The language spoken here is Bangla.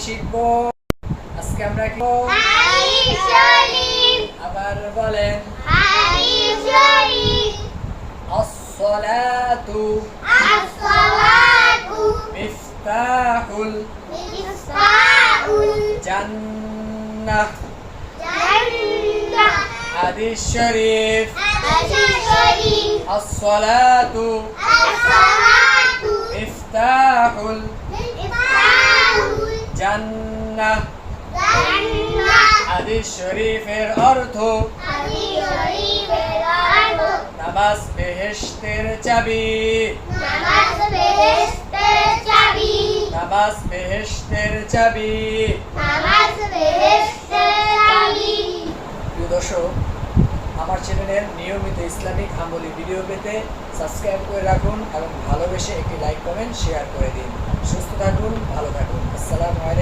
শিখব। আজকে আমরা কি হাদিস শরীফ। আবার বলেন হাদিস শরীফ। আসসালাতু আসসালাতু মিফতাহুল মিফতাহুল জান্নাহ। জান্নাহ। হাদিস শরীফ হাদিস শরীফ। আসসালাতু আসসালাতু মিফতাহুল মিফতাহুল জান্নাহ। জান্নাহ। হাদিস শরীফের অর্থ হাদিস শরীফের অর্থ নামাজ বেহেশতের চাবি। নামাজ বেহেশতের চাবি। নামাজ বেহেশতের চাবি। নামাজ বেহেশতের চাবি। প্রিয় দর্শক, আমার চ্যানেলের নিয়মিত ইসলামিক আমলি ভিডিও পেতে সাবস্ক্রাইব করে রাখুন এবং ভালোবেসে একটি লাইক কমেন্ট শেয়ার করে দিন। সুস্থ থাকুন, ভালো থাকুন। আসসালামু আলাইকুম।